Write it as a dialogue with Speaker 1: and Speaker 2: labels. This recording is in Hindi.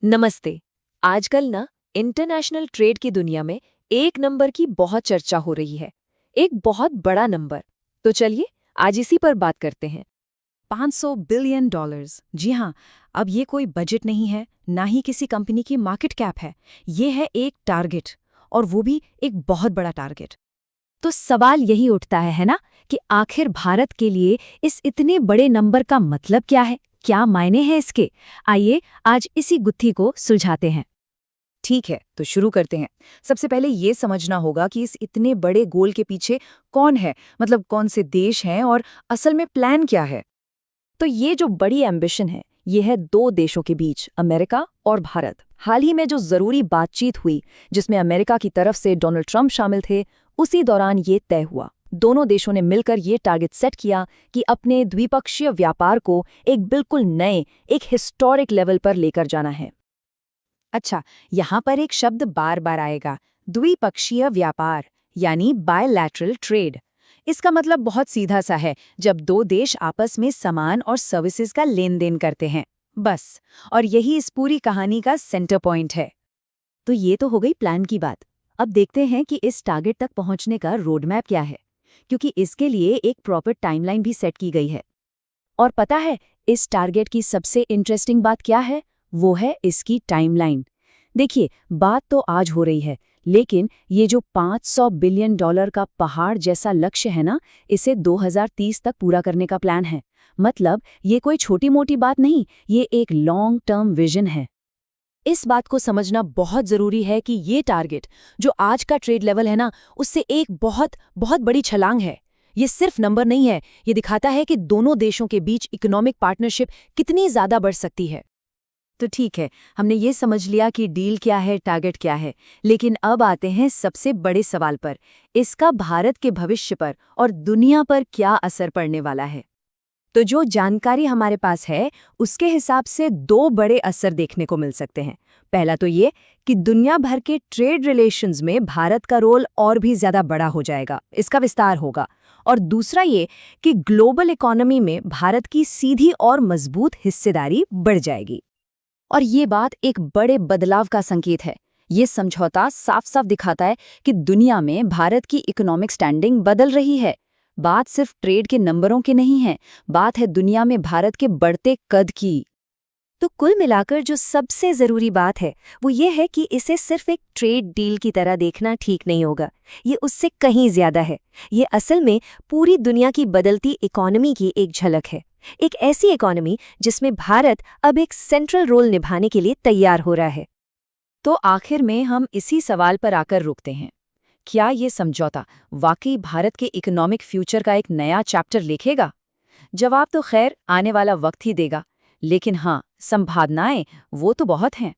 Speaker 1: नमस्ते। आजकल ना इंटरनेशनल ट्रेड की दुनिया में एक नंबर की बहुत चर्चा हो रही है। एक बहुत बड़ा नंबर। तो चलिए आज इसी पर बात करते हैं।
Speaker 2: 500 बिलियन डॉलर्स। जी हाँ। अब ये कोई बजट नहीं है, ना ही किसी कंपनी की मार्केट कैप है। ये है एक टारगेट, और वो भी एक बहुत बड़ा टारगेट।
Speaker 1: तो सवाल यही उठता है ना कि आखिर भारत के लिए इस इतने बड़े नंबर का मतलब क्या है, क्या मायने हैं इसके। आइए आज इसी गुत्थी को सुलझाते हैं।
Speaker 2: ठीक है, तो शुरू करते हैं। सबसे पहले ये समझना होगा कि इस इतने बड़े गोल के पीछे कौन है, मतलब कौन से देश हैं और असल में प्लान क्या है।
Speaker 1: तो ये जो बड़ी एम्बिशन है, ये है दो देशों के बीच, अमेरिका और भारत। हाल ही में जो जरूरी बातचीत हुई, जिसमें अमेरिका की तरफ से डोनाल्ड ट्रंप शामिल थे, उसी दौरान ये तय हुआ। दोनों देशों ने मिलकर ये टारगेट सेट किया कि अपने द्विपक्षीय व्यापार को एक बिल्कुल नए, एक हिस्टोरिक लेवल पर लेकर जाना है।
Speaker 2: अच्छा, यहाँ पर एक शब्द बार बार आएगा, द्विपक्षीय व्यापार, यानी बायलैटरल ट्रेड। इसका मतलब बहुत सीधा सा है, जब दो देश आपस में सामान और सर्विसेज का लेन देन करते हैं, बस। और यही इस पूरी कहानी का सेंटर पॉइंट है।
Speaker 1: तो ये तो हो गई प्लान की बात। अब देखते हैं कि इस टारगेट तक पहुंचने का रोड मैप क्या है, क्योंकि इसके लिए एक प्रॉपर टाइमलाइन भी सेट की गई है। और पता है, इस टारगेट की सबसे इंटरेस्टिंग बात क्या है? वो है इसकी टाइमलाइन। देखिए, बात तो आज हो रही है, लेकिन ये जो 500 बिलियन डॉलर का पहाड़ जैसा लक्ष्य है ना, इसे 2030 तक पूरा करने का प्लान है। मतलब ये कोई छोटी-मोटी बात नहीं, ये एक लॉन्ग टर्म विजन है। इस बात को समझना बहुत जरूरी है कि ये टारगेट, जो आज का ट्रेड लेवल है ना, उससे एक बहुत बहुत बड़ी छलांग है। ये सिर्फ नंबर नहीं है, ये दिखाता है कि दोनों देशों के बीच इकोनॉमिक पार्टनरशिप कितनी ज्यादा बढ़ सकती है। तो ठीक है, हमने ये समझ लिया कि डील क्या है, टारगेट क्या है, लेकिन अब आते हैं सबसे बड़े सवाल पर। इसका भारत के भविष्य पर और दुनिया पर क्या असर पड़ने वाला है। तो जो जानकारी हमारे पास है, उसके हिसाब से दो बड़े असर देखने को मिल सकते हैं। पहला तो ये कि दुनिया भर के ट्रेड रिलेशंस में भारत का रोल और भी ज्यादा बड़ा हो जाएगा, इसका विस्तार होगा। और दूसरा ये कि ग्लोबल इकोनॉमी में भारत की सीधी और मजबूत हिस्सेदारी बढ़ जाएगी। और ये बात एक बड़े बदलाव का संकेत है। ये समझौता साफ साफ दिखाता है कि दुनिया में भारत की इकोनॉमिक स्टैंडिंग बदल रही है। बात सिर्फ ट्रेड के नंबरों की नहीं है, बात है दुनिया में भारत के बढ़ते कद की। तो कुल मिलाकर जो सबसे जरूरी बात है, वो ये है कि इसे सिर्फ एक ट्रेड डील की तरह देखना ठीक नहीं होगा। ये उससे कहीं ज्यादा है। ये असल में पूरी दुनिया की बदलती इकोनॉमी की एक झलक है। एक ऐसी इकोनॉमी जिसमें भारत अब एक सेंट्रल रोल निभाने के लिए तैयार हो रहा है। तो आखिर में हम इसी सवाल पर आकर रुकते हैं। क्या ये समझौता वाकई भारत के इकोनॉमिक फ्यूचर का एक नया चैप्टर लिखेगा? जवाब तो खैर आने वाला वक्त ही देगा, लेकिन हाँ, संभावनाएं वो तो बहुत हैं।